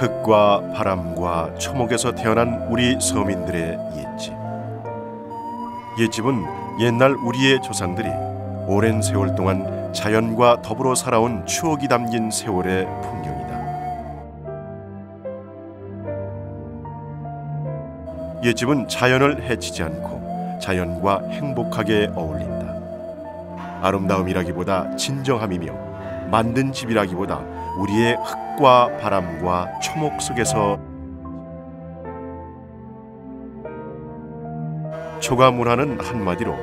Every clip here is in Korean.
흙과 바람과 초목에서 태어난 우리 서민들의 옛집. 옛집은 옛날 우리의 조상들이 오랜 세월 동안 자연과 더불어 살아온 추억이 담긴 세월의 풍경이다. 옛집은 자연을 해치지 않고 자연과 행복하게 어울린다. 아름다움이라기보다 진정함이며 만든 집이라기보다 우리의 흙과 바람과 초목 속에서 초가 문화는 한마디로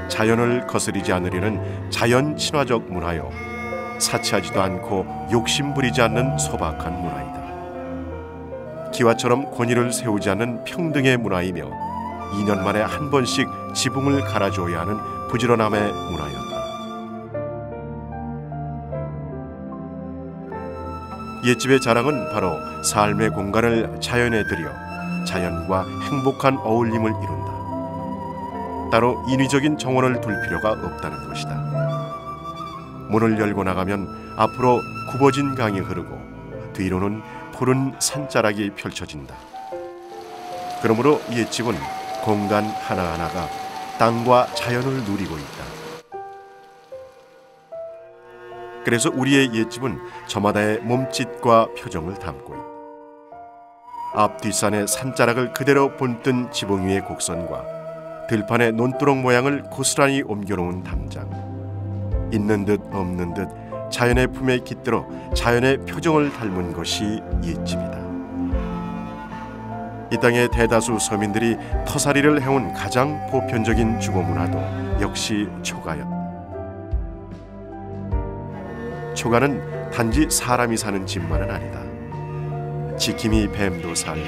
자연을 거스르지 않으려는 자연 친화적 문화요, 사치하지도 않고 욕심 부리지 않는 소박한 문화이다. 기와처럼 권위를 세우지 않는 평등의 문화이며 2년 만에 한 번씩 지붕을 갈아줘야 하는 부지런함의 문화였다. 옛집의 자랑은 바로 삶의 공간을 자연에 들여 자연과 행복한 어울림을 이룬다. 따로 인위적인 정원을 둘 필요가 없다는 것이다. 문을 열고 나가면 앞으로 굽어진 강이 흐르고 뒤로는 푸른 산자락이 펼쳐진다. 그러므로 옛집은 공간 하나하나가 땅과 자연을 누리고 있다. 그래서 우리의 옛집은 저마다의 몸짓과 표정을 담고 있다. 앞 뒷산의 산자락을 그대로 본뜬 지붕 위의 곡선과 들판의 논두렁 모양을 고스란히 옮겨놓은 담장, 있는 듯 없는 듯 자연의 품에 깃들어 자연의 표정을 닮은 것이 옛집이다. 이 땅의 대다수 서민들이 터살이를 해온 가장 보편적인 주거 문화도 역시 초가였다. 초가는 단지 사람이 사는 집만은 아니다. 지킴이 뱀도 살고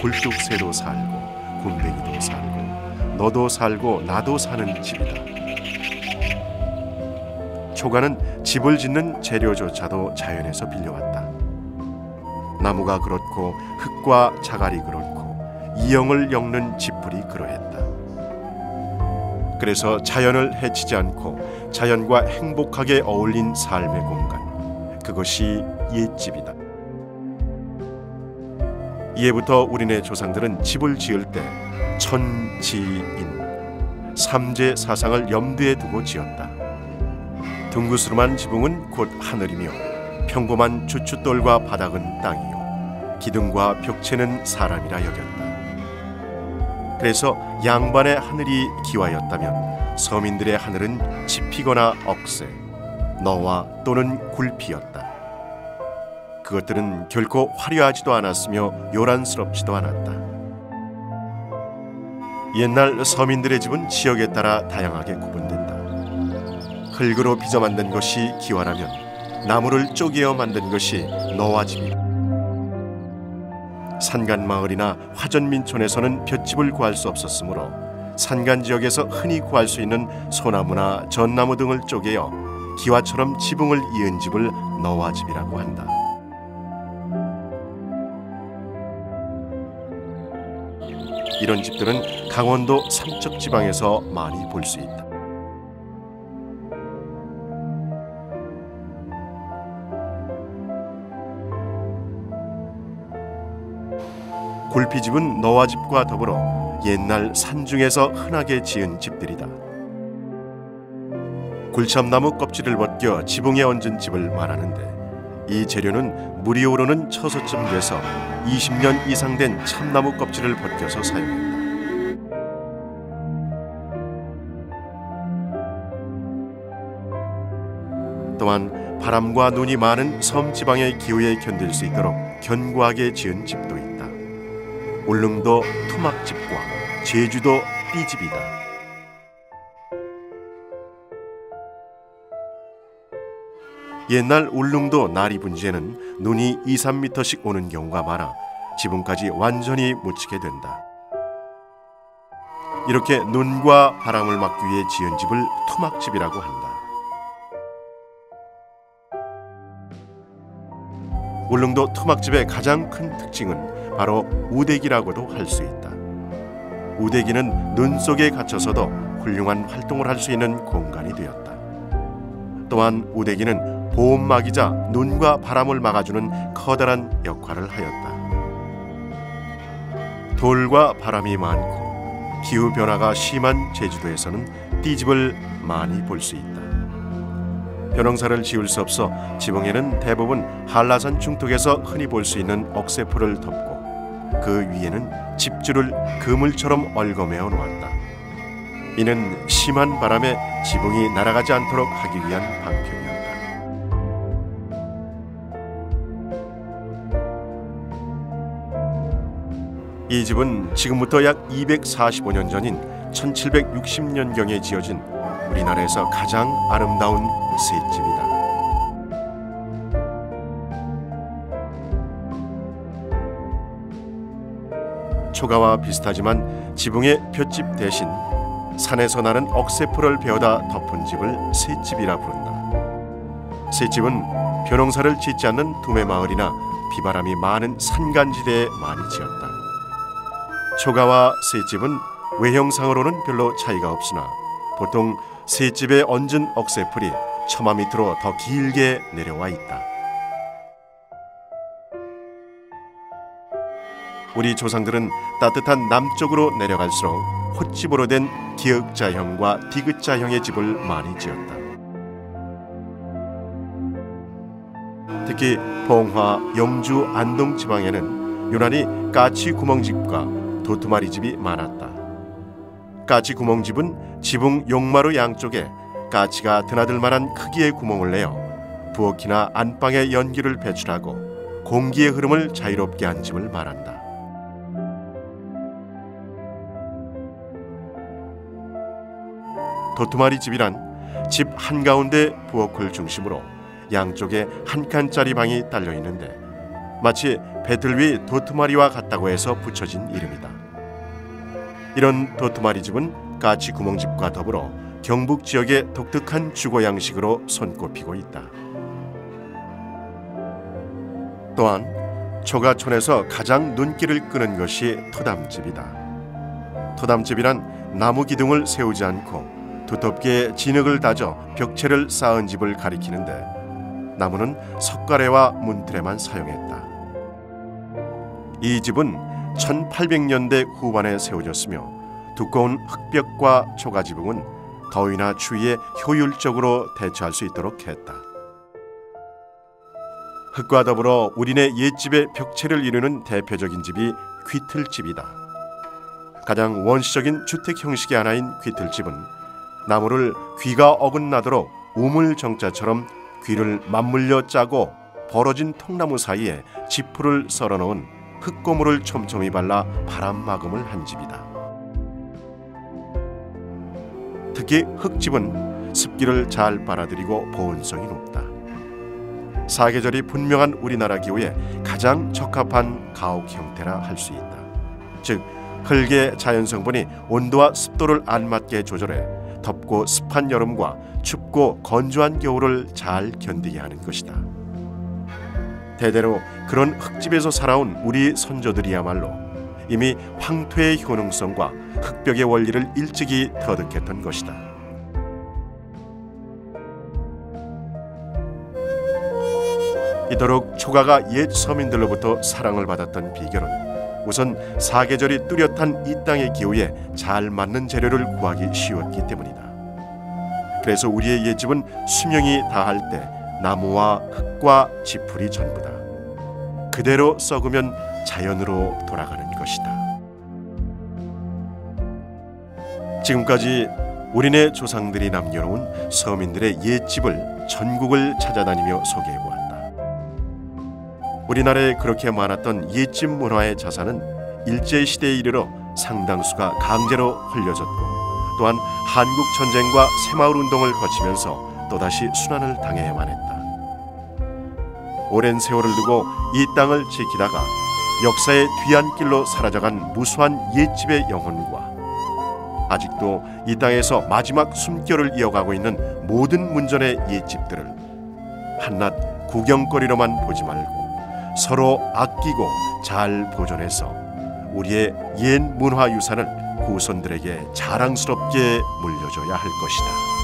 굴뚝새도 살고 굼벵이도 살고 너도 살고 나도 사는 집이다. 초가는 집을 짓는 재료조차도 자연에서 빌려왔다. 나무가 그렇고 흙과 자갈이 그렇고 이영을 엮는 지풀이 그러했다. 그래서 자연을 해치지 않고 자연과 행복하게 어울린 삶의 공간, 그것이 옛집이다. 이해부터 우리네 조상들은 집을 지을 때 천지인 삼재 사상을 염두에 두고 지었다. 둥그스름한 지붕은 곧 하늘이며 평범한 주춧돌과 바닥은 땅이요 기둥과 벽체는 사람이라 여겼다. 그래서 양반의 하늘이 기와였다면 서민들의 하늘은 지피거나 억새, 너와 또는 굴피였다. 그것들은 결코 화려하지도 않았으며 요란스럽지도 않았다. 옛날 서민들의 집은 지역에 따라 다양하게 구분된다. 흙으로 빚어 만든 것이 기와라면 나무를 쪼개어 만든 것이 너와집이다. 산간마을이나 화전민촌에서는 볏집을 구할 수 없었으므로 산간지역에서 흔히 구할 수 있는 소나무나 전나무 등을 쪼개어 기와처럼 지붕을 이은 집을 너와집이라고 한다. 이런 집들은 강원도 삼척 지방에서 많이 볼 수 있다. 굴피집은 너와집과 더불어 옛날 산중에서 흔하게 지은 집들이다. 굴참나무 껍질을 벗겨 지붕에 얹은 집을 말하는데 이 재료는 물이 오르는 처소쯤 돼서 20년 이상 된 참나무 껍질을 벗겨서 사용했다. 또한 바람과 눈이 많은 섬지방의 기후에 견딜 수 있도록 견고하게 지은 집도 있다. 울릉도 토막집과 제주도 띠집이다. 옛날 울릉도 나리분지에는 눈이 2~3m씩 오는 경우가 많아 지붕까지 완전히 묻히게 된다. 이렇게 눈과 바람을 막기 위해 지은 집을 토막집이라고 한다. 울릉도 토막집의 가장 큰 특징은 바로 우대기라고도 할 수 있다. 우대기는 눈 속에 갇혀서도 훌륭한 활동을 할 수 있는 공간이 되었다. 또한 우대기는 보호막이자 눈과 바람을 막아주는 커다란 역할을 하였다. 돌과 바람이 많고 기후 변화가 심한 제주도에서는 띠집을 많이 볼 수 있다. 벼농사를 지을 수 없어 지붕에는 대부분 한라산 중턱에서 흔히 볼 수 있는 억새풀을 덮고 그 위에는 집주를 그물처럼 얽어매어 놓았다. 이는 심한 바람에 지붕이 날아가지 않도록 하기 위한 방편이었다. 이 집은 지금부터 약 245년 전인 1760년경에 지어진 우리나라에서 가장 아름다운 셋집이다. 초가와 비슷하지만 지붕의 볏집 대신 산에서 나는 억새풀을 베어다 덮은 집을 셋집이라 부른다. 셋집은 벼농사를 짓지 않는 두메마을이나 비바람이 많은 산간지대에 많이 지었다. 초가와 셋집은 외형상으로는 별로 차이가 없으나 보통 셋집에 얹은 억새풀이 처마 밑으로 더 길게 내려와 있다. 우리 조상들은 따뜻한 남쪽으로 내려갈수록 홑집으로 된 기역자형과 디귿자형의 집을 많이 지었다. 특히 봉화, 영주, 안동 지방에는 유난히 까치 구멍집과 도투마리 집이 많았다. 까치 구멍집은 지붕 용마루 양쪽에 까치가 드나들 만한 크기의 구멍을 내어 부엌이나 안방에 연기를 배출하고 공기의 흐름을 자유롭게 한 집을 말한다. 도투마리 집이란 집 한가운데 부엌을 중심으로 양쪽에 한 칸짜리 방이 딸려 있는데 마치 배틀 위 도투마리와 같다고 해서 붙여진 이름이다. 이런 도투마리 집은 까치 구멍집과 더불어 경북 지역의 독특한 주거 양식으로 손꼽히고 있다. 또한 초가촌에서 가장 눈길을 끄는 것이 토담집이다. 토담집이란 나무 기둥을 세우지 않고 두텁게 진흙을 다져 벽체를 쌓은 집을 가리키는데 나무는 석가래와 문틀에만 사용했다. 이 집은 1800년대 후반에 세워졌으며 두꺼운 흙벽과 초가지붕은 더위나 추위에 효율적으로 대처할 수 있도록 했다. 흙과 더불어 우리네 옛집의 벽체를 이루는 대표적인 집이 귀틀집이다. 가장 원시적인 주택 형식의 하나인 귀틀집은 나무를 귀가 어긋나도록 우물정자처럼 귀를 맞물려 짜고 벌어진 통나무 사이에 지푸를 썰어 놓은 흙고물을 촘촘히 발라 바람 마금을 한 집이다. 특히 흙집은 습기를 잘 빨아들이고 보온성이 높다. 사계절이 분명한 우리나라 기후에 가장 적합한 가옥 형태라 할 수 있다. 즉 흙의 자연 성분이 온도와 습도를 알맞게 조절해 덥고 습한 여름과 춥고 건조한 겨울을 잘 견디게 하는 것이다. 대대로 그런 흙집에서 살아온 우리 선조들이야말로 이미 황토의 효능성과 흙벽의 원리를 일찍이 터득했던 것이다. 이토록 초가가 옛 서민들로부터 사랑을 받았던 비결은 우선 사계절이 뚜렷한 이 땅의 기후에 잘 맞는 재료를 구하기 쉬웠기 때문이다. 그래서 우리의 옛집은 수명이 다할 때 나무와 흙과 지풀이 전부다. 그대로 썩으면 자연으로 돌아가는 것이다. 지금까지 우리네 조상들이 남겨놓은 서민들의 옛집을 전국을 찾아다니며 소개해보았다. 우리나라에 그렇게 많았던 옛집 문화의 자산은 일제시대에 이르러 상당수가 강제로 헐려졌고 또한 한국전쟁과 새마을운동을 거치면서 또다시 순환을 당해야만 했다. 오랜 세월을 두고 이 땅을 지키다가 역사의 뒤안길로 사라져간 무수한 옛집의 영혼과 아직도 이 땅에서 마지막 숨결을 이어가고 있는 모든 문전의 옛집들을 한낱 구경거리로만 보지 말고 서로 아끼고 잘 보존해서 우리의 옛 문화유산을 후손들에게 자랑스럽게 물려줘야 할 것이다.